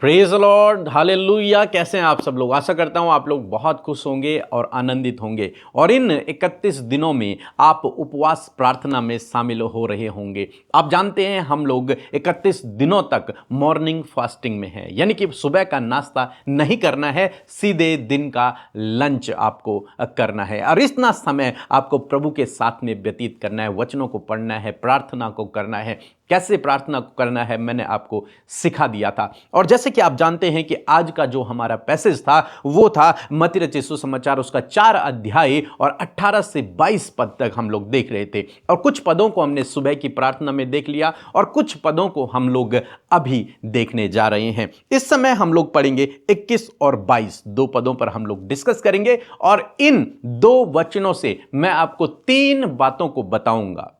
Praise Lord, hallelujah. कैसे हैं आप सब लोग? आशा करता हूं आप लोग बहुत खुश होंगे और आनंदित होंगे और इन 31 दिनों में आप उपवास प्रार्थना में शामिल हो रहे होंगे। आप जानते हैं हम लोग 31 दिनों तक मॉर्निंग फास्टिंग में हैं, यानी कि सुबह का नाश्ता नहीं करना है, सीधे दिन का लंच आपको करना है और इतना समय आपको प्रभु के साथ में व्यतीत करना है, वचनों को पढ़ना है, प्रार्थना को करना है। कैसे प्रार्थना करना है मैंने आपको सिखा दिया था। और जैसे कि आप जानते हैं कि आज का जो हमारा पैसेज था वो था मत्ती रचित सुसमाचार, उसका 4 अध्याय और 18 से 22 पद तक हम लोग देख रहे थे और कुछ पदों को हमने सुबह की प्रार्थना में देख लिया और कुछ पदों को हम लोग अभी देखने जा रहे हैं। इस समय हम लोग पढ़ेंगे 21 और 22, दो पदों पर हम लोग डिस्कस करेंगे और इन दो वचनों से मैं आपको 3 बातों को बताऊंगा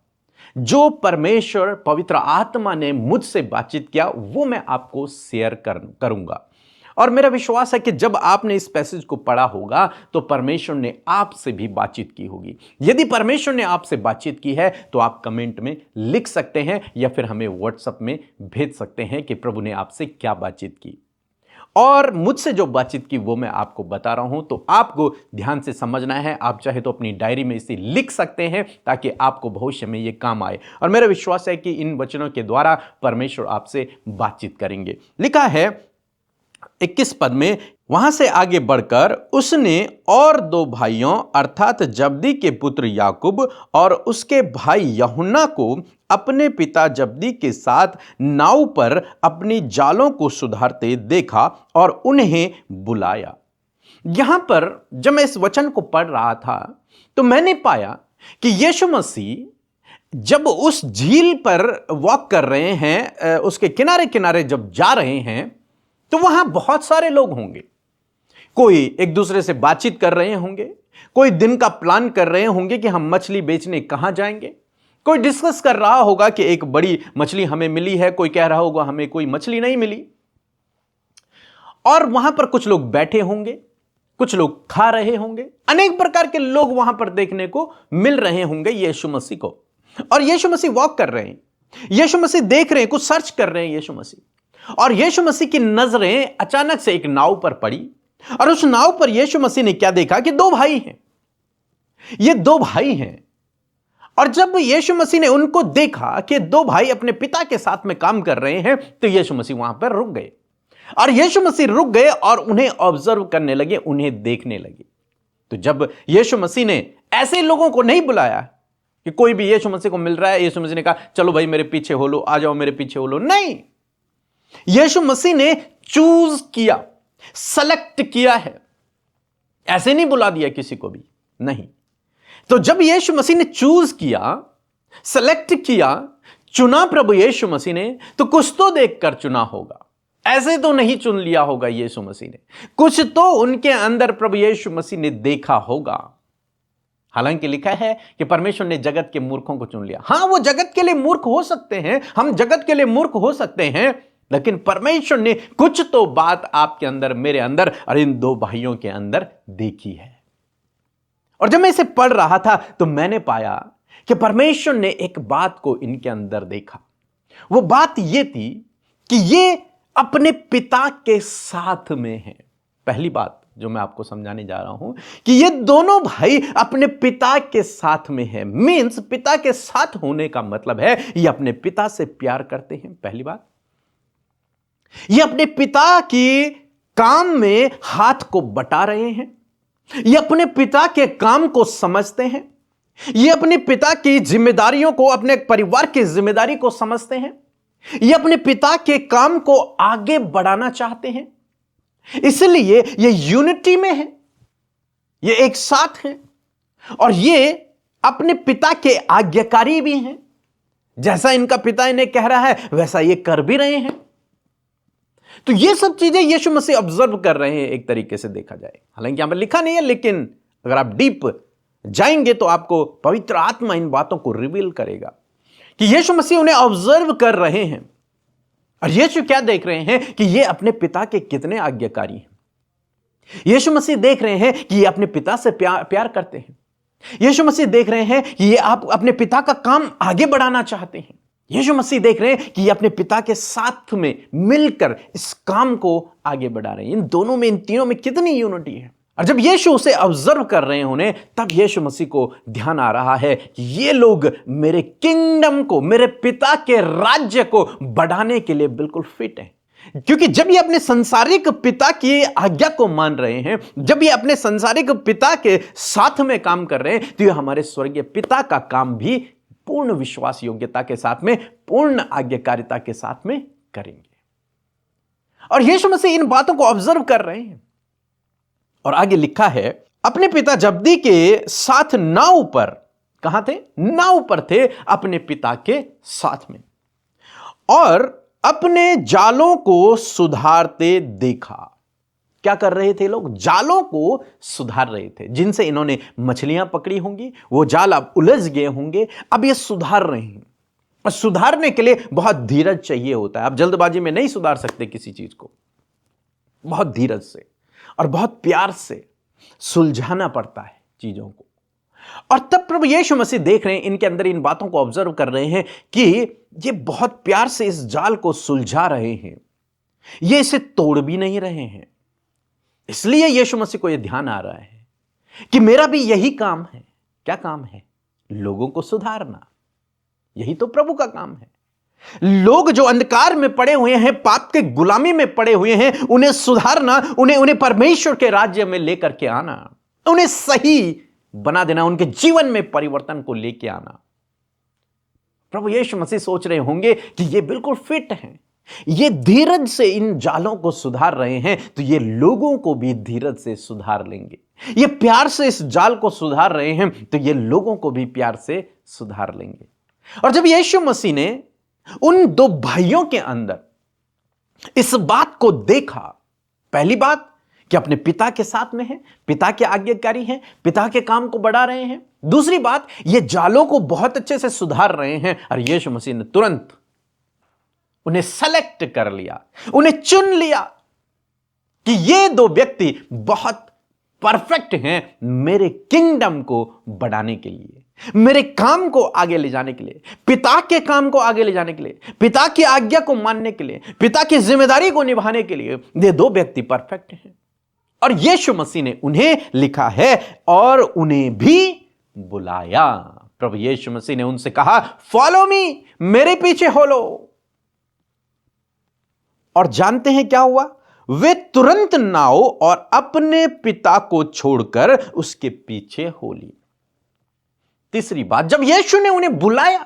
जो परमेश्वर पवित्र आत्मा ने मुझसे बातचीत किया, वो मैं आपको शेयर करूंगा। और मेरा विश्वास है कि जब आपने इस पैसेज को पढ़ा होगा तो परमेश्वर ने आपसे भी बातचीत की होगी। यदि परमेश्वर ने आपसे बातचीत की है तो आप कमेंट में लिख सकते हैं या फिर हमें व्हाट्सएप में भेज सकते हैं कि प्रभु ने आपसे क्या बातचीत की। और मुझसे जो बातचीत की वो मैं आपको बता रहा हूं, तो आपको ध्यान से समझना है। आप चाहे तो अपनी डायरी में इसे लिख सकते हैं ताकि आपको भविष्य में ये काम आए। और मेरा विश्वास है कि इन वचनों के द्वारा परमेश्वर आपसे बातचीत करेंगे। लिखा है 21 पद में, वहां से आगे बढ़कर उसने और 2 भाइयों अर्थात जब्दी के पुत्र याकूब और उसके भाई यूहन्ना को अपने पिता जब्दी के साथ नाव पर अपनी जालों को सुधारते देखा और उन्हें बुलाया। यहां पर जब मैं इस वचन को पढ़ रहा था तो मैंने पाया कि यीशु मसीह जब उस झील पर वॉक कर रहे हैं, उसके किनारे किनारे जब जा रहे हैं तो वहां बहुत सारे लोग होंगे। कोई एक दूसरे से बातचीत कर रहे होंगे, कोई दिन का प्लान कर रहे होंगे कि हम मछली बेचने कहां जाएंगे, कोई डिस्कस कर रहा होगा कि एक बड़ी मछली हमें मिली है, कोई कह रहा होगा हमें कोई मछली नहीं मिली। और वहां पर कुछ लोग बैठे होंगे, कुछ लोग खा रहे होंगे, अनेक प्रकार के लोग वहां पर देखने को मिल रहे होंगे यीशु मसीह को। और यीशु मसीह वॉक कर रहे हैं, यीशु मसीह देख रहे हैं, कुछ सर्च कर रहे हैं यीशु मसीह। और यीशु मसीह की नजरें अचानक से एक नाव पर पड़ी और उस नाव पर यीशु मसीह ने क्या देखा कि 2 भाई हैं। ये 2 भाई हैं। और जब यीशु मसीह ने उनको देखा कि 2 भाई अपने पिता के साथ में काम कर रहे हैं तो यीशु मसीह वहां पर रुक गए और यीशु मसीह रुक गए और उन्हें ऑब्जर्व करने लगे, उन्हें देखने लगे। तो जब यीशु मसीह ने ऐसे लोगों को नहीं बुलाया कि कोई भी यीशु मसीह को मिल रहा है, यीशु मसीह ने कहा चलो भाई मेरे पीछे हो लो, आ जाओ मेरे पीछे हो लो, नहीं। यीशु मसीह ने चूज किया, सेलेक्ट किया है, ऐसे नहीं बुला दिया किसी को भी, नहीं। तो जब यीशु मसीह ने चूज किया, सेलेक्ट किया, चुना प्रभु यीशु मसीह ने, तो कुछ तो देखकर चुना होगा, ऐसे तो नहीं चुन लिया होगा यीशु मसीह ने, कुछ तो उनके अंदर प्रभु यीशु मसीह ने देखा होगा। हालांकि लिखा है कि परमेश्वर ने जगत के मूर्खों को चुन लिया। हां, वो जगत के लिए मूर्ख हो सकते हैं, हम जगत के लिए मूर्ख हो सकते हैं, लेकिन परमेश्वर ने कुछ तो बात आपके अंदर, मेरे अंदर और इन 2 भाइयों के अंदर देखी है। और जब मैं इसे पढ़ रहा था तो मैंने पाया कि परमेश्वर ने एक बात को इनके अंदर देखा। वो बात ये थी कि ये अपने पिता के साथ में है। पहली बात जो मैं आपको समझाने जा रहा हूं कि ये दोनों भाई अपने पिता के साथ में है। मींस पिता के साथ होने का मतलब है ये अपने पिता से प्यार करते हैं। पहली बात, ये अपने पिता की काम में हाथ को बटा रहे हैं, ये अपने पिता के काम को समझते हैं, ये अपने पिता की जिम्मेदारियों को, अपने परिवार की जिम्मेदारी को समझते हैं, ये अपने पिता के काम को आगे बढ़ाना चाहते हैं। इसलिए ये यूनिटी में है, ये एक साथ हैं और ये अपने पिता के आज्ञाकारी भी हैं। जैसा इनका पिता इन्हें कह रहा है वैसा ये कर भी रहे हैं। तो ये सब चीजें यीशु मसीह ऑब्जर्व कर रहे हैं, एक तरीके से देखा जाए। हालांकि यहां पर लिखा नहीं है, लेकिन अगर आप डीप जाएंगे तो आपको पवित्र आत्मा इन बातों को रिवील करेगा कि यीशु मसीह उन्हें ऑब्जर्व कर रहे हैं। और यीशु क्या देख रहे हैं कि ये अपने पिता के कितने आज्ञाकारी हैं। यीशु मसीह देख रहे हैं कि ये अपने पिता से प्यार करते हैं। यीशु मसीह देख रहे हैं कि ये आप अपने पिता का काम आगे बढ़ाना चाहते हैं। यीशु मसीह देख रहे हैं कि ये अपने पिता के साथ में मिलकर इस काम को आगे बढ़ा रहे हैं। इन दोनों में, इन तीनों में कितनी यूनिटी है। और जब यीशु उसे ऑब्जर्व कर रहे हैं उन्हें, तब यीशु मसीह को ध्यान आ रहा है कि ये लोग मेरे किंगडम को, मेरे पिता के राज्य को बढ़ाने के लिए बिल्कुल फिट हैं। क्योंकि जब ये अपने संसारिक पिता की आज्ञा को मान रहे हैं, जब ये अपने संसारिक पिता के साथ में काम कर रहे हैं, तो ये हमारे स्वर्गीय पिता का काम भी पूर्ण विश्वास योग्यता के साथ में, पूर्ण आज्ञाकारिता के साथ में करेंगे। और यीशु मसीह इन बातों को ऑब्जर्व कर रहे हैं। और आगे लिखा है, अपने पिता जब्दी के साथ नाव पर, कहां थे? नाव पर थे अपने पिता के साथ में, और अपने जालों को सुधारते देखा। क्या कर रहे थे लोग? जालों को सुधार रहे थे। जिनसे इन्होंने मछलियां पकड़ी होंगी, वो जाल अब उलझ गए होंगे, अब ये सुधार रहे हैं। और सुधारने के लिए बहुत धीरज चाहिए होता है। आप जल्दबाजी में नहीं सुधार सकते किसी चीज को। बहुत धीरज से और बहुत प्यार से सुलझाना पड़ता है चीजों को। और तब प्रभु यीशु मसीह देख रहे हैं, इनके अंदर इन बातों को ऑब्जर्व कर रहे हैं कि ये बहुत प्यार से इस जाल को सुलझा रहे हैं, ये इसे तोड़ भी नहीं रहे हैं। इसलिए यीशु मसीह को यह ध्यान आ रहा है कि मेरा भी यही काम है। क्या काम है? लोगों को सुधारना। यही तो प्रभु का काम है। लोग जो अंधकार में पड़े हुए हैं, पाप के गुलामी में पड़े हुए हैं, उन्हें सुधारना, उन्हें परमेश्वर के राज्य में लेकर के आना, उन्हें सही बना देना, उनके जीवन में परिवर्तन को लेके आना। प्रभु यीशु मसीह सोच रहे होंगे कि ये बिल्कुल फिट हैं, ये धीरज से इन जालों को सुधार रहे हैं, तो ये लोगों को भी धीरज से सुधार लेंगे। ये प्यार से इस जाल को सुधार रहे हैं, तो ये लोगों को भी प्यार से सुधार लेंगे। और जब यीशु मसीह ने उन दो भाइयों के अंदर इस बात को देखा, पहली बात कि अपने पिता के साथ में है, पिता के आज्ञाकारी हैं, पिता के काम को बढ़ा रहे हैं। दूसरी बात, ये जालों को बहुत अच्छे से सुधार रहे हैं। और यीशु मसीह ने तुरंत उन्हें सेलेक्ट कर लिया, उन्हें चुन लिया कि ये दो व्यक्ति बहुत परफेक्ट हैं मेरे किंगडम को बढ़ाने के लिए, मेरे काम को आगे ले जाने के लिए, पिता के काम को आगे ले जाने के लिए, पिता की आज्ञा को मानने के लिए, पिता की जिम्मेदारी को निभाने के लिए ये दो व्यक्ति परफेक्ट हैं। और यीशु मसीह ने उन्हें लिखा है और उन्हें भी बुलाया। प्रभु यीशु मसीह ने उनसे कहा, फॉलो मी, मेरे पीछे हो लो। और जानते हैं क्या हुआ? वे तुरंत नाव और अपने पिता को छोड़कर उसके पीछे हो लिए। तीसरी बात, जब यीशु ने उन्हें बुलाया,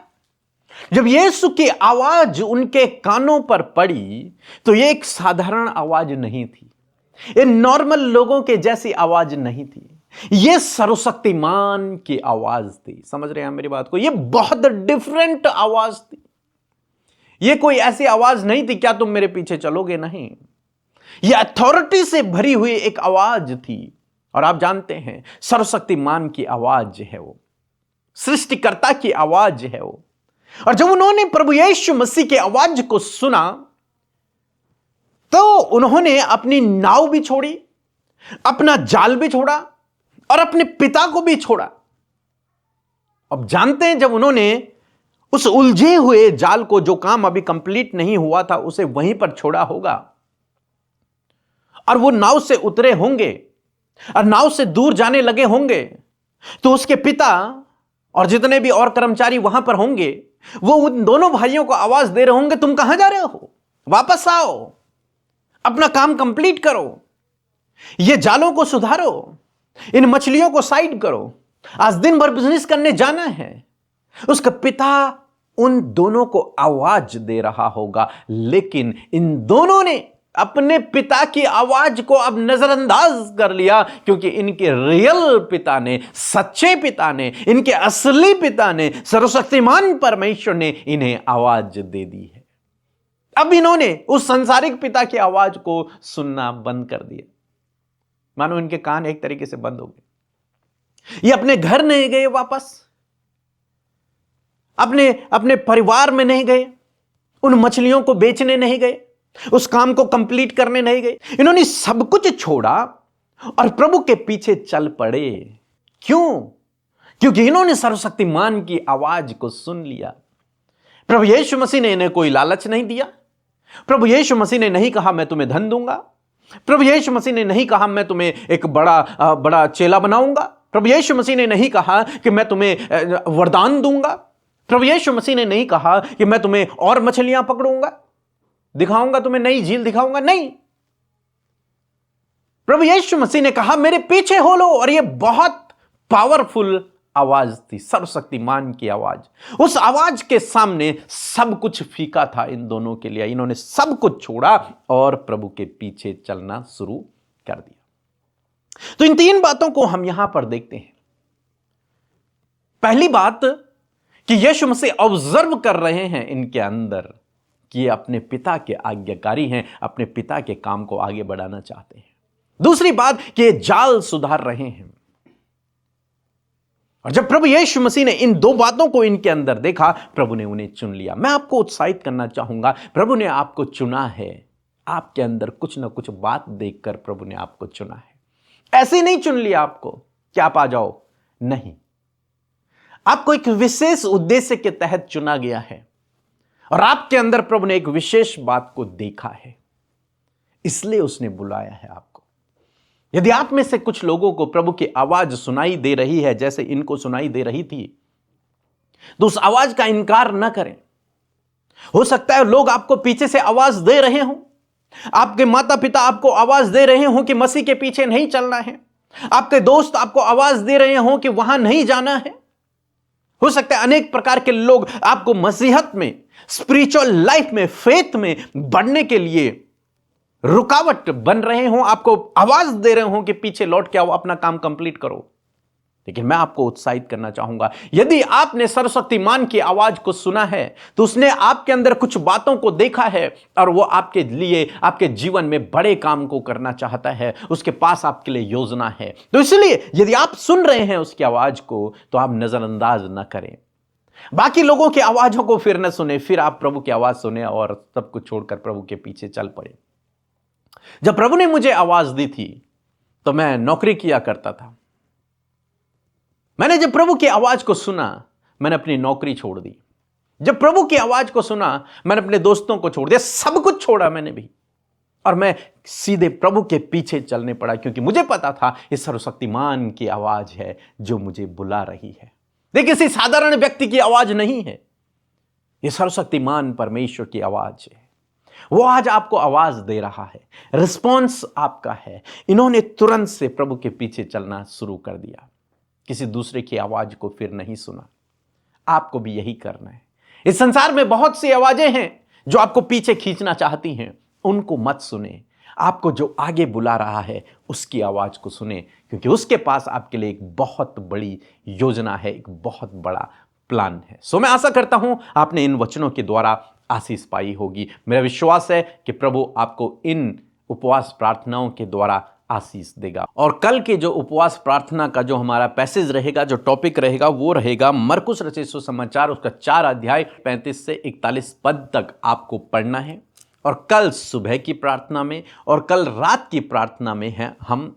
जब यीशु की आवाज उनके कानों पर पड़ी, तो यह एक साधारण आवाज नहीं थी, ये नॉर्मल लोगों के जैसी आवाज नहीं थी, यह सर्वशक्तिमान की आवाज थी। समझ रहे हैं मेरी बात को? यह बहुत डिफरेंट आवाज थी। यह कोई ऐसी आवाज नहीं थी, क्या तुम मेरे पीछे चलोगे? नहीं, यह अथॉरिटी से भरी हुई एक आवाज थी। और आप जानते हैं, सर्वशक्तिमान की आवाज है वो, सृष्टिकर्ता की आवाज है वो। और जब उन्होंने प्रभु यीशु मसीह की आवाज को सुना, तो उन्होंने अपनी नाव भी छोड़ी, अपना जाल भी छोड़ा और अपने पिता को भी छोड़ा। अब जानते हैं, जब उन्होंने उस उलझे हुए जाल को, जो काम अभी कंप्लीट नहीं हुआ था, उसे वहीं पर छोड़ा होगा और वो नाव से उतरे होंगे और नाव से दूर जाने लगे होंगे, तो उसके पिता और जितने भी और कर्मचारी वहां पर होंगे, वो उन दोनों भाइयों को आवाज दे रहे होंगे, तुम कहां जा रहे हो? वापस आओ, अपना काम कंप्लीट करो, ये जालों को सुधारो, इन मछलियों को साइड करो, आज दिन भर बिजनेस करने जाना है। उसका पिता उन दोनों को आवाज दे रहा होगा, लेकिन इन दोनों ने अपने पिता की आवाज को अब नजरअंदाज कर लिया, क्योंकि इनके रियल पिता ने, सच्चे पिता ने, इनके असली पिता ने, सर्वशक्तिमान परमेश्वर ने इन्हें आवाज दे दी है। अब इन्होंने उस संसारिक पिता की आवाज को सुनना बंद कर दिया, मानो इनके कान एक तरीके से बंद हो गए। ये अपने घर नहीं गए वापस, अपने परिवार में नहीं गए, उन मछलियों को बेचने नहीं गए, उस काम को कंप्लीट करने नहीं गए। इन्होंने सब कुछ छोड़ा और प्रभु के पीछे चल पड़े। क्यों? क्योंकि इन्होंने सर्वशक्तिमान की आवाज को सुन लिया। प्रभु यीशु मसीह ने इन्हें कोई लालच नहीं दिया। प्रभु यीशु मसीह ने नहीं कहा मैं तुम्हें धन दूंगा। प्रभु यीशु मसीह ने नहीं कहा मैं तुम्हें एक बड़ा चेला बनाऊंगा। प्रभु यीशु मसीह ने नहीं कहा कि मैं तुम्हें वरदान दूंगा। प्रभु यीशु मसीह ने नहीं कहा कि मैं तुम्हें और मछलियां पकड़ूंगा, दिखाऊंगा तुम्हें नई झील दिखाऊंगा। नहीं, प्रभु यीशु मसीह ने कहा मेरे पीछे हो लो। और यह बहुत पावरफुल आवाज थी, सर्वशक्तिमान की आवाज। उस आवाज के सामने सब कुछ फीका था इन दोनों के लिए। इन्होंने सब कुछ छोड़ा और प्रभु के पीछे चलना शुरू कर दिया। तो इन 3 बातों को हम यहां पर देखते हैं। पहली बात कि यीशु मसीह ऑब्जर्व कर रहे हैं इनके अंदर कि ये अपने पिता के आज्ञाकारी हैं, अपने पिता के काम को आगे बढ़ाना चाहते हैं। दूसरी बात कि ये जाल सुधार रहे हैं। और जब प्रभु यीशु मसीह ने इन 2 बातों को इनके अंदर देखा, प्रभु ने उन्हें चुन लिया। मैं आपको उत्साहित करना चाहूंगा, प्रभु ने आपको चुना है। आपके अंदर कुछ ना कुछ बात देखकर प्रभु ने आपको चुना है। ऐसे ही नहीं चुन लिया आपको कि आप आ जाओ, नहीं, आपको एक विशेष उद्देश्य के तहत चुना गया है। और आपके अंदर प्रभु ने एक विशेष बात को देखा है, इसलिए उसने बुलाया है आपको। यदि आप में से कुछ लोगों को प्रभु की आवाज सुनाई दे रही है जैसे इनको सुनाई दे रही थी, तो उस आवाज का इनकार न करें। हो सकता है लोग आपको पीछे से आवाज दे रहे हों, आपके माता पिता आपको आवाज दे रहे हों कि मसीह के पीछे नहीं चलना है, आपके दोस्त आपको आवाज दे रहे हों कि वहां नहीं जाना है। हो सकता है अनेक प्रकार के लोग आपको मसीहत में, स्पिरिचुअल लाइफ में, फेथ में बढ़ने के लिए रुकावट बन रहे हों, आपको आवाज दे रहे हों कि पीछे लौट के आओ, अपना काम कंप्लीट करो। लेकिन मैं आपको उत्साहित करना चाहूंगा, यदि आपने सर्वशक्तिमान की आवाज को सुना है तो उसने आपके अंदर कुछ बातों को देखा है और वो आपके लिए, आपके जीवन में बड़े काम को करना चाहता है। उसके पास आपके लिए योजना है। तो इसलिए यदि आप सुन रहे हैं उसकी आवाज को, तो आप नजरअंदाज न करें। बाकी लोगों की आवाजों को फिर न सुने, फिर आप प्रभु की आवाज सुने और सब कुछ छोड़कर प्रभु के पीछे चल पड़े। जब प्रभु ने मुझे आवाज दी थी तो मैं नौकरी किया करता था। मैंने जब प्रभु की आवाज को सुना, मैंने अपनी नौकरी छोड़ दी। जब प्रभु की आवाज को सुना, मैंने अपने दोस्तों को छोड़ दिया, सब कुछ छोड़ा मैंने भी, और मैं सीधे प्रभु के पीछे चलने पड़ा, क्योंकि मुझे पता था ये सर्वशक्तिमान की आवाज है जो मुझे बुला रही है। देखिए, किसी साधारण व्यक्ति की आवाज नहीं है, ये सर्वशक्तिमान परमेश्वर की आवाज है। वो आज आपको आवाज दे रहा है, रिस्पॉन्स आपका है। इन्होंने तुरंत से प्रभु के पीछे चलना शुरू कर दिया, किसी दूसरे की आवाज को फिर नहीं सुना। आपको भी यही करना है। इस संसार में बहुत सी आवाजें हैं जो आपको पीछे खींचना चाहती हैं, उनको मत सुने। आपको जो आगे बुला रहा है उसकी आवाज को सुने, क्योंकि उसके पास आपके लिए एक बहुत बड़ी योजना है, एक बहुत बड़ा प्लान है। सो मैं आशा करता हूं आपने इन वचनों के द्वारा आशीष पाई होगी। मेरा विश्वास है कि प्रभु आपको इन उपवास प्रार्थनाओं के द्वारा आशीष देगा। और कल के जो उपवास प्रार्थना का जो हमारा पैसेज रहेगा, जो टॉपिक रहेगा, वो रहेगा मरकुस रचित सुसमाचार, उसका 4 अध्याय 35 से 41 पद तक आपको पढ़ना है। और कल सुबह की प्रार्थना में और कल रात की प्रार्थना में है, हम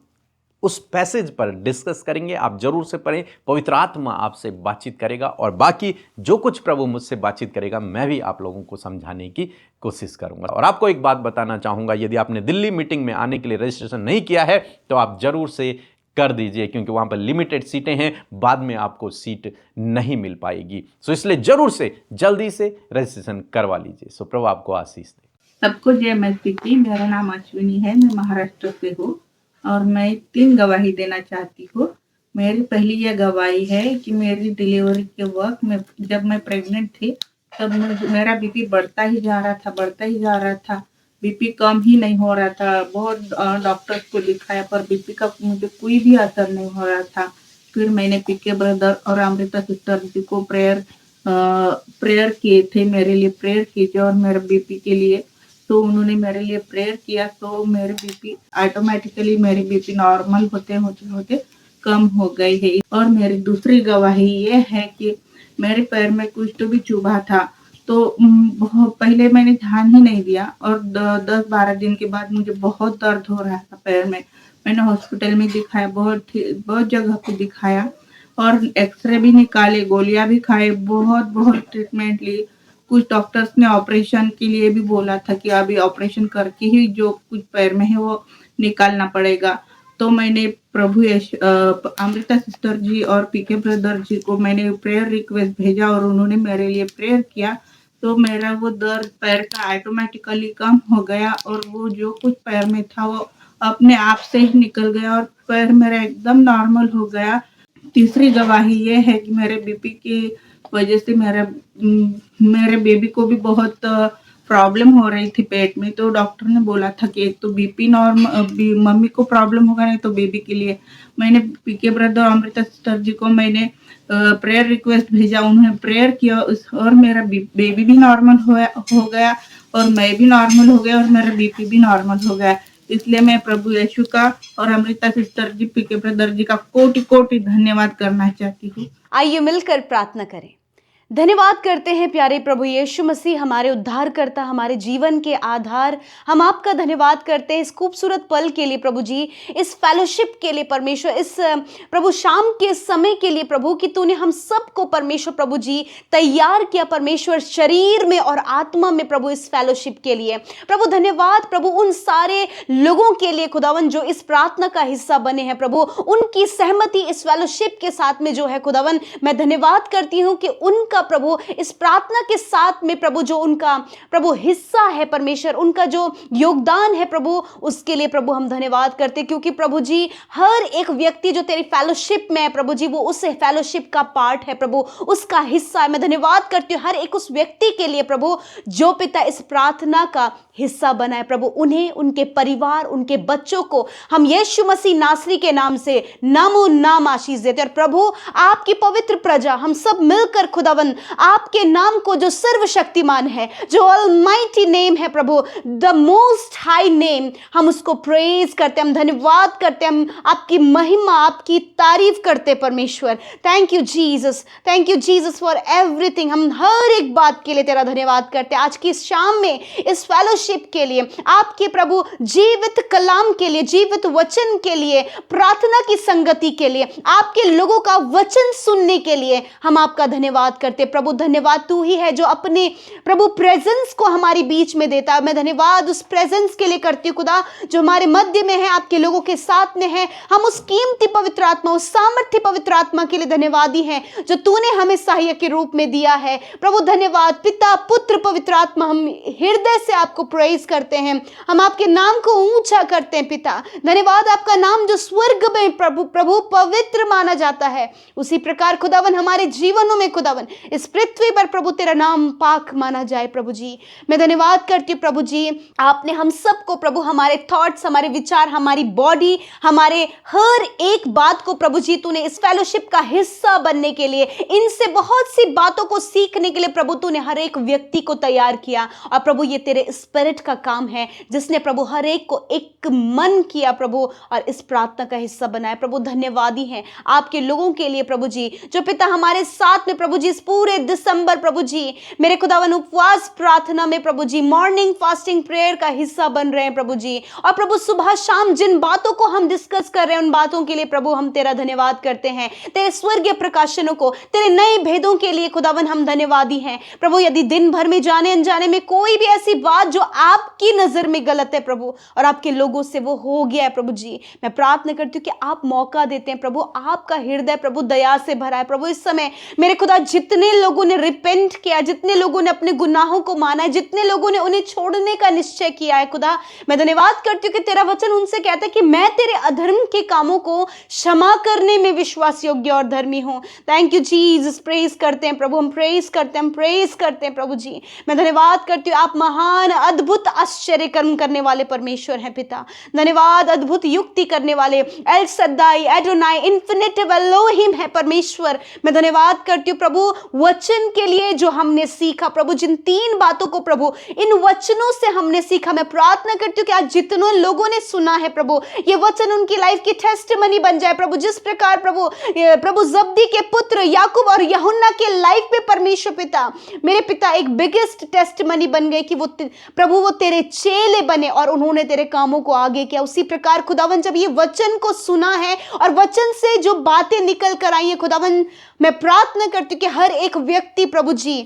उस पैसेज पर डिस्कस करेंगे। आप जरूर से पढ़ें, पवित्र आत्मा आपसे बातचीत करेगा, और बाकी जो कुछ प्रभु मुझसे बातचीत करेगा मैं भी आप लोगों को समझाने की कोशिश करूंगा। और आपको एक बात बताना चाहूंगा, यदि आपने दिल्ली मीटिंग में आने के लिए रजिस्ट्रेशन नहीं किया है तो आप जरूर से कर दीजिए, क्योंकि वहां पर लिमिटेड सीटें हैं, बाद में आपको सीट नहीं मिल पाएगी। सो इसलिए जरूर से जल्दी से रजिस्ट्रेशन करवा लीजिए। सो प्रभु आपको आशीष दे। सबको जय मसीह। मेरा नाम अश्विनी है, मैं महाराष्ट्र से हूँ और मैं 3 गवाही देना चाहती हूँ। मेरी पहली यह गवाही है कि मेरी डिलीवरी के वक्त में, जब मैं प्रेग्नेंट थी, तब मेरा बीपी बढ़ता ही जा रहा था। बीपी कम ही नहीं हो रहा था। बहुत डॉक्टर्स को दिखाया पर बीपी का मुझे कोई भी असर नहीं हो रहा था। फिर मैंने पीके ब्रदर और अमृता सिस्टर जी को प्रेयर किए थे, मेरे लिए प्रेयर कीजिए और मेरे बीपी के लिए। तो उन्होंने मेरे लिए प्रेयर किया, तो मेरी बीपी ऑटोमेटिकली नॉर्मल होते कम हो गई है। और मेरी दूसरी गवाही ये है कि मेरे पैर में कुछ तो भी चुभा था, तो पहले मैंने ध्यान ही नहीं दिया और 10-12 दिन के बाद मुझे बहुत दर्द हो रहा था पैर में। मैंने हॉस्पिटल में दिखाया, बहुत जगह पे दिखाया और एक्सरे भी निकाले, गोलियां भी खाए, बहुत ट्रीटमेंट ली, कुछ डॉक्टर्स ने ऑपरेशन के लिए भी बोला था कि अभी ऑपरेशन करके ही जो कुछ पैर में है वो निकालना पड़ेगा। तो मैंने अमृता सिस्टर जी और पीके ब्रदर जी को मैंने प्रेयर रिक्वेस्ट भेजा और उन्होंने मेरे लिए प्रेयर किया। तो मेरा वो दर्द पैर का ऑटोमेटिकली कम हो गया और वो जो कुछ पैर में था वो अपने आप से ही निकल गया और पैर मेरा एकदम नॉर्मल हो गया। तीसरी गवाही ये है कि मेरे बीपी की वजह से मेरे बेबी को भी बहुत प्रॉब्लम हो रही थी पेट में। तो डॉक्टर ने बोला था कि एक तो बीपी मम्मी को प्रॉब्लम होगा, नहीं तो बेबी के लिए। मैंने पीके ब्रदर और अमृता सिस्टर जी को मैंने प्रेयर रिक्वेस्ट भेजा, उन्होंने प्रेयर किया और मेरा बेबी भी नॉर्मल हो गया और मैं भी नॉर्मल हो गया और मेरा बीपी भी नॉर्मल हो गया। इसलिए मैं प्रभु यीशु का और अमृता सिस्टर जी पीके ब्रदर जी का कोटि कोटि धन्यवाद करना चाहती हूँ। आइए मिलकर प्रार्थना करें। धन्यवाद करते हैं प्यारे प्रभु यीशु मसीह, हमारे उद्धारकर्ता, हमारे जीवन के आधार। हम आपका धन्यवाद करते हैं इस खूबसूरत पल के लिए प्रभु जी, इस फेलोशिप के लिए परमेश्वर, इस प्रभु शाम के समय के लिए प्रभु कि तूने हम सबको परमेश्वर प्रभु जी तैयार किया परमेश्वर, शरीर में और आत्मा में प्रभु, इस फेलोशिप के लिए प्रभु। धन्यवाद प्रभु उन सारे लोगों के लिए खुदावन जो इस प्रार्थना का हिस्सा बने हैं प्रभु, उनकी सहमति इस फेलोशिप के साथ में जो है खुदावन, मैं धन्यवाद करती हूँ कि उनका प्रभु इस प्रार्थना के साथ में प्रभु जो उनका प्रभु हिस्सा है परमेश्वर, उनका जो योगदान है प्रभु, उसके लिए प्रभु हम धन्यवाद करते, क्योंकि प्रभु जी हर एक व्यक्ति जो तेरी फेलोशिप में है प्रभु जी, वो उस फेलोशिप का पार्ट है प्रभु, उसका हिस्सा है। मैं धन्यवाद करती हूँ हर एक उस व्यक्ति के लिए प्रभु जो पिता इस प्रार्थना का हिस्सा बना है प्रभु, उन्हें, उनके परिवार, उनके बच्चों को हम यीशु मसीह नासरी के नाम से नामो नाम आशीष देते हैं। और प्रभु आपकी पवित्र प्रजा हम सब मिलकर खुदावन आपके नाम को जो सर्वशक्तिमान है, जो ऑलमाइटी नेम है प्रभु, द मोस्ट हाई नेम, हम उसको प्रेज करते, हम धन्यवाद करते, हम आपकी महिमा, आपकी तारीफ करते परमेश्वर। Thank you Jesus, thank you Jesus for everything. हम हर एक बात के लिए तेरा धन्यवाद करते हैं। आज की शाम में इस फेलोशिप के लिए, आपके प्रभु जीवित कलाम के लिए, जीवित वचन के लिए, प्रार्थना की संगति के लिए, आपके लोगों का वचन सुनने के लिए हम आपका धन्यवाद करते प्रभु। धन्यवाद तू ही है जो अपने प्रभु प्रेजेंस को हमारे बीच में देता है। मैं धन्यवाद उस प्रेजेंस के लिए करती हूँ खुदा जो हमारे मध्य में है, आपके लोगों के साथ में है। हम उस कीमती पवित्र आत्मा, उस सामर्थ्य पवित्र आत्मा के लिए धन्यवादी हैं जो तूने हमें सहायक के रूप में दिया है प्रभु। धन्यवाद पिता, पुत्र, पवित्र आत्मा, हम हृदय से आपको प्रेज करते हैं, हम आपके नाम को ऊंचा करते हैं पिता। धन्यवाद आपका नाम जो स्वर्ग में प्रभु पवित्र माना जाता है, उसी प्रकार खुदावन हमारे जीवनों में खुदावन इस पृथ्वी पर प्रभु तेरा नाम पाक माना जाए प्रभु जी। मैं धन्यवाद करती हूँ प्रभु जी, आपने हम सबको प्रभु, हमारे थॉट्स, हमारे विचार, हमारी बॉडी, हमारे हर एक बात को प्रभु जी तूने इस फेलोशिप का हिस्सा बनने के लिए, इनसे बहुत सी बातों को सीखने के लिए प्रभु तूने हर एक व्यक्ति को तैयार किया। और प्रभु ये तेरे स्पिरिट का काम है जिसने प्रभु हर एक को एक मन किया प्रभु और इस प्रार्थना का हिस्सा बनाया प्रभु। धन्यवादी हैं आपके लोगों के लिए प्रभु जी जो पिता हमारे साथ में प्रभु जी इस पूरे दिसंबर प्रभु जी मेरे खुदावन उपवास प्रार्थना में प्रभु जी मॉर्निंग फास्टिंग प्रेयर का हिस्सा बन रहे हैं प्रभु जी। और प्रभु सुबह शाम जिन बातों को हम डिस्कस कर रहे हैं उन बातों के लिए प्रभु हम तेरा धन्यवाद करते हैं। तेरे स्वर्गीय प्रकाशनों को, तेरे नए भेदों के लिए खुदावन हम धन्यवादी हैं प्रभु। यदि दिन भर में जाने अनजाने में कोई भी ऐसी बात जो आपकी नजर में गलत है प्रभु और आपके लोगों से वो हो गया है प्रभु जी, मैं प्रार्थना करती हूँ कि आप मौका देते हैं प्रभु, आपका हृदय प्रभु दया से भरा है प्रभु। इस समय मेरे खुदा जितने लोगों ने रिपेंट किया, जितने लोगों ने अपने गुनाहों को माना है, जितने लोगों ने उन्हें छोड़ने का निश्चय किया है खुदा, मैं धन्यवाद करती हूँ कि तेरा वचन उनसे कहता है कि मैं तेरे अधर्म के कामों को क्षमा करने में विश्वास योग्य और धर्मी हूँ। थैंक यू जीसस, प्रेज करते हैं प्रभु, हम प्रेज करते हैं, हम प्रेज करते हैं प्रभु जी। मैं धन्यवाद करती हूँ, आप महान अद्भुत आश्चर्य कर्म करने वाले परमेश्वर हैं पिता। धन्यवाद, अद्भुत युक्ति करने वाले एल सद्दाई, एडोनाई, इन्फिनिटिव एलोहिम है परमेश्वर। मैं धन्यवाद करती हूँ प्रभु वचन के लिए जो हमने सीखा प्रभु, जिन 3 बातों को प्रभु इन वचनों से हमने सीखा, मैं प्रार्थना करती हूँ कि आज जितनों लोगों ने सुना है प्रभु ये वचन उनकी लाइफ की टेस्टिमनी बन जाए प्रभु। जिस प्रकार प्रभु जब्दी के पुत्र याकूब और यूहन्ना के लाइफ में परमेश्वर पिता, मेरे पिता एक बिगेस्ट टेस्टिमनी बन गए कि वो प्रभु वो तेरे चेले बने और उन्होंने तेरे कामों को आगे किया। उसी प्रकार खुदावन जब ये वचन को सुना है और वचन से जो बातें निकल कर आई है खुदावन, मैं प्रार्थना करती हूँ कि हर एक व्यक्ति प्रभु जी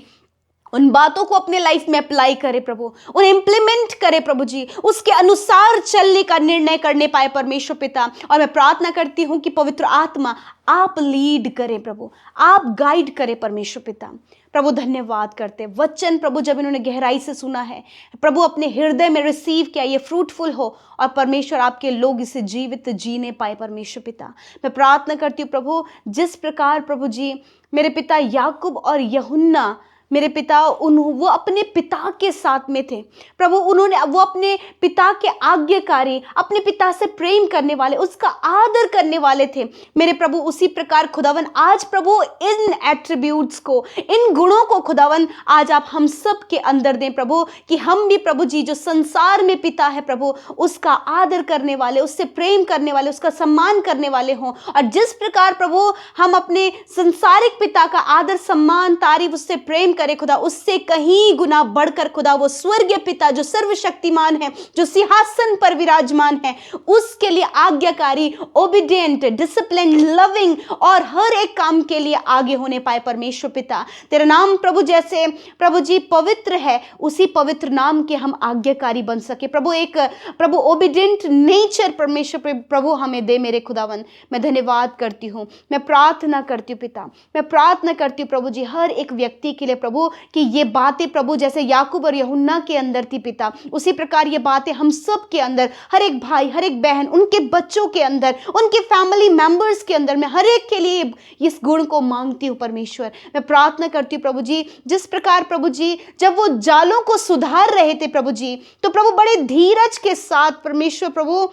उन बातों को अपने लाइफ में अप्लाई करे प्रभु, उन्हें इंप्लीमेंट करे प्रभु जी, उसके अनुसार चलने का निर्णय करने पाए परमेश्वर पिता। और मैं प्रार्थना करती हूँ कि पवित्र आत्मा आप लीड करें प्रभु, आप गाइड करें परमेश्वर पिता। प्रभु धन्यवाद करते वचन प्रभु जब इन्होंने गहराई से सुना है प्रभु, अपने हृदय में रिसीव किया, ये फ्रूटफुल हो और परमेश्वर आपके लोग इसे जीवित जीने पाए परमेश्वर पिता। मैं प्रार्थना करती हूँ प्रभु, जिस प्रकार प्रभु जी मेरे पिता याकूब और यूहन्ना मेरे पिता वो अपने पिता के साथ में थे प्रभु, वो अपने पिता के आज्ञाकारी, अपने पिता से प्रेम करने वाले, उसका आदर करने वाले थे मेरे प्रभु। उसी प्रकार खुदावन आज प्रभु इन एट्रीब्यूट्स को, इन गुणों को खुदावन आज आप हम सब के अंदर दें प्रभु, कि हम भी प्रभु जी जो संसार में पिता है प्रभु उसका आदर करने वाले, उससे प्रेम करने वाले, उसका सम्मान करने वाले हों। और जिस प्रकार प्रभु हम अपने संसारिक पिता का आदर सम्मान तारीफ उससे प्रेम करें खुदा, उससे कहीं गुना बढ़कर खुदा वो स्वर्गीय पिता जो सर्वशक्तिमान है, जो सिंहासन पर विराजमान है, उसके लिए आज्ञाकारी, ओबीडिएंट, डिसिप्लिन, लविंग और हर एक काम के लिए आगे होने पाए परमेश्वर पिता। तेरा नाम प्रभु जैसे प्रभु जी पवित्र है, उसी पवित्र नाम के हम आज्ञाकारी बन सके प्रभु। एक प्रभु ओबीडिएंट नेचर परमेश्वर प्रभु हमें दे मेरे खुदावन। मैं धन्यवाद करती हूँ, मैं प्रार्थना करती हूँ पिता, मैं प्रार्थना करती हूँ प्रभु जी हर एक व्यक्ति के लिए प्रभु, कि ये बातें प्रभु जैसे याकूब और यूहन्ना के अंदर थी पिता, उसी प्रकार ये बातें हम सब के अंदर, हर एक भाई, हर एक बहन, उनके बच्चों के अंदर, उनके फैमिली मेंबर्स के अंदर, मैं हर एक के लिए इस गुण को मांगती हूँ परमेश्वर। मैं प्रार्थना करती हूँ प्रभु जी, जिस प्रकार प्रभु जी जब वो जालों को सुधार रहे थे प्रभु जी, तो प्रभु बड़े धीरज के साथ परमेश्वर प्रभु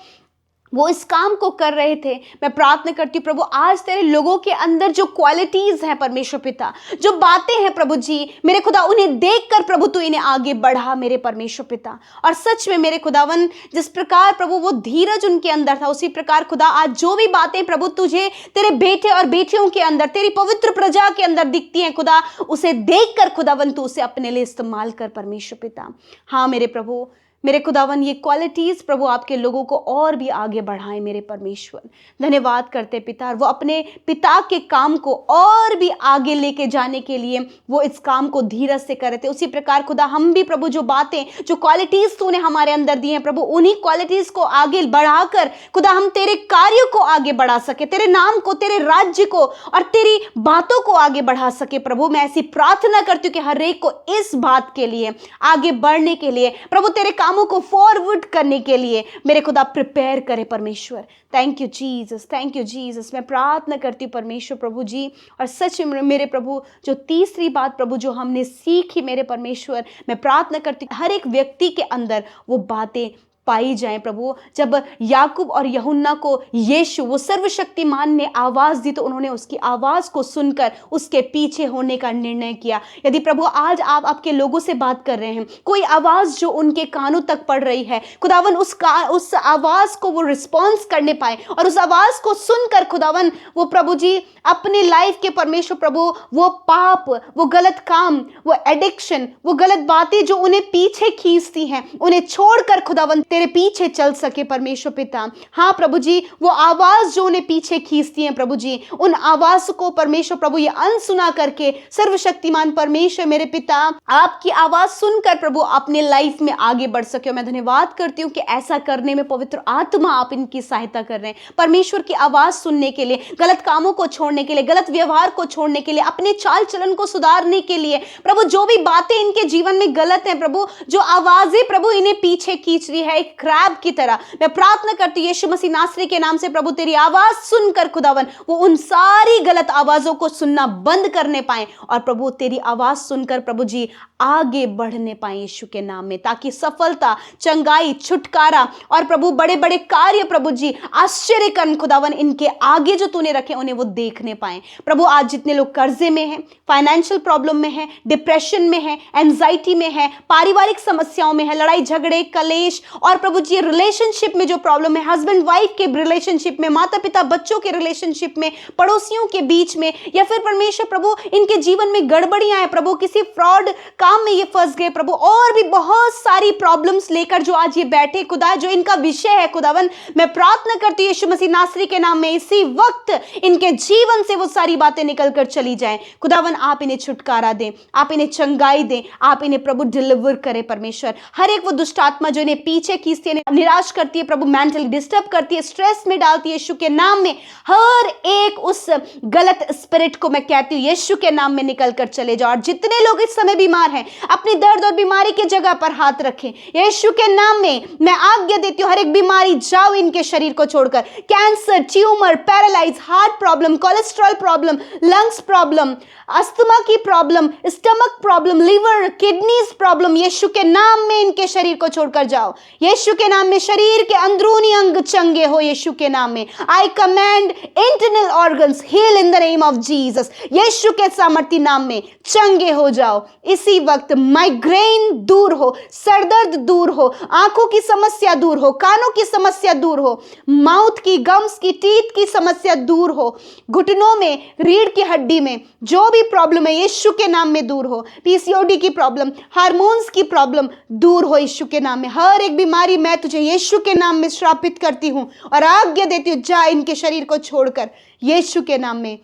वो इस काम को कर रहे थे। मैं प्रार्थना करती हूँ प्रभु आज तेरे लोगों के अंदर जो क्वालिटीज हैं परमेश्वर पिता, जो बातें हैं प्रभु जी मेरे खुदा, उन्हें देखकर प्रभु तू इन्हें आगे बढ़ा मेरे परमेश्वर पिता। और सच में मेरे खुदावन जिस प्रकार प्रभु वो धीरज उनके अंदर था, उसी प्रकार खुदा आज जो भी बातें प्रभु तुझे तेरे बेटे और बेटियों के अंदर, तेरी पवित्र प्रजा के अंदर दिखती हैं खुदा, उसे देखकर खुदावन तू उसे अपने लिए इस्तेमाल कर परमेश्वर पिता। हाँ मेरे प्रभु, मेरे खुदावन ये क्वालिटीज़ प्रभु आपके लोगों को और भी आगे बढ़ाएं मेरे परमेश्वर। धन्यवाद करते पिता, वो अपने पिता के काम को और भी आगे लेके जाने के लिए वो इस काम को धीरज से कर रहे थे। उसी प्रकार खुदा हम भी प्रभु जो बातें, जो क्वालिटीज़ तूने हमारे अंदर दी हैं प्रभु, उन्हीं क्वालिटीज़ को आगे बढ़ाकर खुदा हम तेरे कार्यों को आगे बढ़ा सके, तेरे नाम को, तेरे राज्य को और तेरी बातों को आगे बढ़ा सके प्रभु। मैं ऐसी प्रार्थना करती हूँ कि हर एक को इस बात के लिए, आगे बढ़ने के लिए प्रभु, तेरे कामों को फॉरवर्ड करने के लिए मेरे खुदा प्रिपेयर करे परमेश्वर। Thank you Jesus, thank you Jesus. मैं प्रार्थना करती हूँ परमेश्वर प्रभु जी, और सच में मेरे प्रभु जो तीसरी बात प्रभु जो हमने सीखी मेरे परमेश्वर, मैं प्रार्थना करती हूँ हर एक व्यक्ति के अंदर वो बातें पाई जाए प्रभु। जब याकूब और यूहन्ना को यीशु वो सर्वशक्तिमान ने आवाज़ दी तो उन्होंने उसकी आवाज़ को सुनकर उसके पीछे होने का निर्णय किया। यदि प्रभु आज आप आपके लोगों से बात कर रहे हैं, कोई आवाज़ जो उनके कानों तक पड़ रही है खुदावन, उस आवाज़ को वो रिस्पॉन्स करने पाए और उस आवाज़ को सुनकर खुदावन वो प्रभु जी अपने लाइफ के परमेश्वर प्रभु वो पाप, वो गलत काम, वो एडिक्शन, वो गलत बातें जो उन्हें पीछे खींचती हैं, उन्हें छोड़कर खुदावन तेरे पीछे चल सके परमेश्वर पिता। हाँ प्रभु जी, वो आवाज जो उन्हें पीछे खींचती है प्रभु जी, उन आवाज को परमेश्वर प्रभु ये अनसुना करके सर्वशक्तिमान परमेश्वर मेरे पिता आपकी आवाज सुनकर प्रभु अपने लाइफ में आगे बढ़ सके। मैं धन्यवाद करती हूँ कि ऐसा करने में पवित्र आत्मा आप इनकी सहायता कर रहे हैं परमेश्वर की आवाज सुनने के लिए, गलत कामों को छोड़ने के लिए, गलत व्यवहार को छोड़ने के लिए, अपने चाल चलन को सुधारने के लिए प्रभु। जो भी बातें इनके जीवन में गलत हैं प्रभु, जो आवाजें प्रभु इन्हें पीछे खींच रही है एक क्रैब की तरह, मैं प्रार्थना करती हूँ यीशु मसीह नासरी के नाम से प्रभु तेरी आवाज सुनकर खुदावन वो उन सारी गलत आवाजों को सुनना बंद करने पाए और प्रभु तेरी आवाज सुनकर प्रभु जी आगे बढ़ने पाए यीशु के नाम में, ताकि सफलता, चंगाई, छुटकारा और प्रभु बड़े बड़े कार्य प्रभु जी आश्चर्य कर्म खुदावन इनके आगे जो तूने रखे उन्हें वो देखने पाए प्रभु। आज जितने लोग कर्जे में हैं, फाइनेंशियल प्रॉब्लम में हैं, डिप्रेशन में हैं, एंजाइटी में हैं, पारिवारिक समस्याओं में हैं, लड़ाई झगड़े, कलेश और प्रभु जी रिलेशनशिप में जो प्रॉब्लम है, हस्बैंड वाइफ के रिलेशनशिप में, माता पिता बच्चों के रिलेशनशिप में, पड़ोसियों के बीच में, या फिर परमेश्वर प्रभु इनके जीवन में गड़बड़ियां हैं प्रभु, किसी फ्रॉड काम में ये फंस गए प्रभु, और भी बहुत सारी प्रॉब्लम्स लेकर जो आज ये बैठे खुदा, जो इनका विषय है खुदावन, मैं प्रार्थना करती हूँ यीशु मसीह नासरी के नाम में इसी वक्त इनके जीवन से वो सारी बातें निकल कर चली जाएं खुदावन। आप इन्हें छुटकारा दें, आप इन्हें चंगाई दें, आप इन्हें प्रभु डिलीवर करें परमेश्वर। हर एक वो दुष्ट आत्मा जो इन्हें पीछे खींचती है, निराश करती है प्रभु, मेंटली डिस्टर्ब करती है, स्ट्रेस में डालती है, यीशु के नाम में हर एक उस गलत स्पिरिट को मैं कहती हूँ यीशु के नाम में निकल कर चले जाओ। और जितने लोग इस समय बीमार हैं, अपनी दर्द और बीमारी की जगह पर हाथ रखें यीशु के नाम में। मैं आज्ञा देती हूँ हर एक बीमारी जाओ इनके शरीर को छोड़कर। Cancer, tumour, paralyse, heart problem, cholesterol problem, lungs problem, asthma की problem, stomach problem, liver, kidneys problem, यीशु के नाम में इनके शरीर को छोड़कर जाओ यीशु के नाम में। शरीर के अंदरूनी अंग चंगे हो यीशु के नाम में। I command internal organs heal in the name of Jesus, यीशु के सामर्थ्य नाम में चंगे हो जाओ इसी वक्त। माइग्रेन दूर हो, सरदर्द दूर हो, आंखों की समस्या दूर हो, कानों की समस्या दूर हो, माउथ की, गम्स की, टीथ की समस्या दूर हो, घुटनों में, रीढ़ की हड्डी में जो भी प्रॉब्लम है यीशु के नाम में दूर हो। पीसीओडी की प्रॉब्लम, हार्मोन्स की प्रॉब्लम दूर हो यीशु के नाम में। हर एक बीमारी मैं तुझे यीशु के नाम में श्रापित करती हूं और आज्ञा देती हूं, जा इनके शरीर को छोड़कर यीशु के नाम में।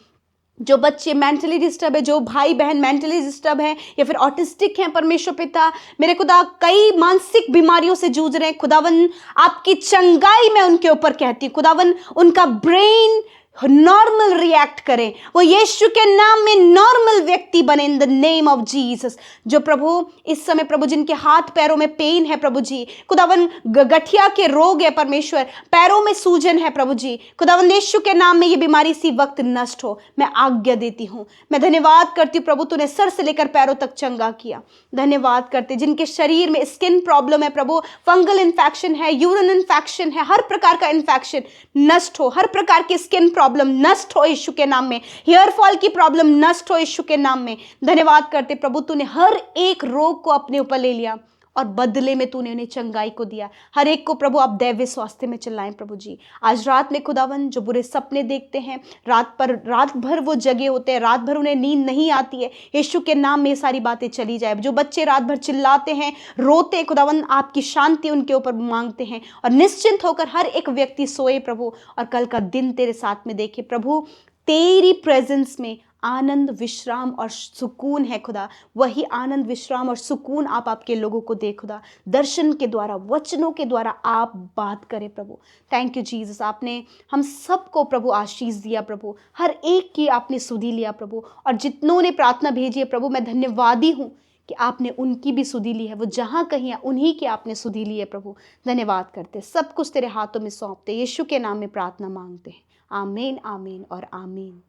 जो बच्चे मेंटली डिस्टर्ब है, जो भाई बहन मेंटली डिस्टर्ब हैं या फिर ऑटिस्टिक हैं परमेश्वर पिता मेरे खुदा, कई मानसिक बीमारियों से जूझ रहे हैं खुदावन, आपकी चंगाई मैं उनके ऊपर कहती हूँ खुदावन। उनका ब्रेन नॉर्मल रिएक्ट करें, वो यीशु के नाम में नॉर्मल व्यक्ति बने इन द नेम ऑफ जीसस। जो प्रभु इस समय प्रभु जिनके हाथ पैरों में पेन है प्रभु जी, खुदावन गठिया के रोग है परमेश्वर, पैरों में सूजन है प्रभु जी, खुदावन यीशु के नाम में ये बीमारी इसी वक्त नष्ट हो। मैं आज्ञा देती हूँ, मैं धन्यवाद करती हूँ प्रभु, तूने सर से लेकर पैरों तक चंगा किया। धन्यवाद करते जिनके शरीर में स्किन प्रॉब्लम है प्रभु, फंगल इन्फेक्शन है, यूरिन इन्फेक्शन है, हर प्रकार का इन्फेक्शन नष्ट हो, हर प्रकार की स्किन प्रॉब्लम नष्ट हो यीशु के नाम में, हेयर फॉल की प्रॉब्लम नष्ट हो यीशु के नाम में। धन्यवाद करते प्रभु, तूने हर एक रोग को अपने ऊपर ले लिया और बदले में तूने उन्हें चंगाई को दिया। हर एक को प्रभु आप दैवीय स्वास्थ्य में चिल्लाएं प्रभु जी। आज रात में खुदावन जो बुरे सपने देखते हैं, रात भर वो जगे होते हैं, रात भर उन्हें नींद नहीं आती है, यीशु के नाम में ये सारी बातें चली जाए। जो बच्चे रात भर चिल्लाते हैं, रोते, खुदावन आपकी शांति उनके ऊपर मांगते हैं और निश्चिंत होकर हर एक व्यक्ति सोए प्रभु और कल का दिन तेरे साथ में देखे प्रभु। तेरी प्रेजेंस में आनंद, विश्राम और सुकून है खुदा, वही आनंद, विश्राम और सुकून आप आपके लोगों को दे खुदा। दर्शन के द्वारा, वचनों के द्वारा आप बात करें प्रभु। थैंक यू जीसस, आपने हम सबको प्रभु आशीष दिया प्रभु, हर एक की आपने सुधि लिया प्रभु। और जितनों ने प्रार्थना भेजी है प्रभु, मैं धन्यवादी हूँ कि आपने उनकी भी सुधि ली है, वो जहाँ कहीं है उन्हीं की आपने सुधि ली है प्रभु। धन्यवाद करते, सब कुछ तेरे हाथों में सौंपते, यीशु के नाम में प्रार्थना मांगते हैं। आमीन, आमीन और आमीन।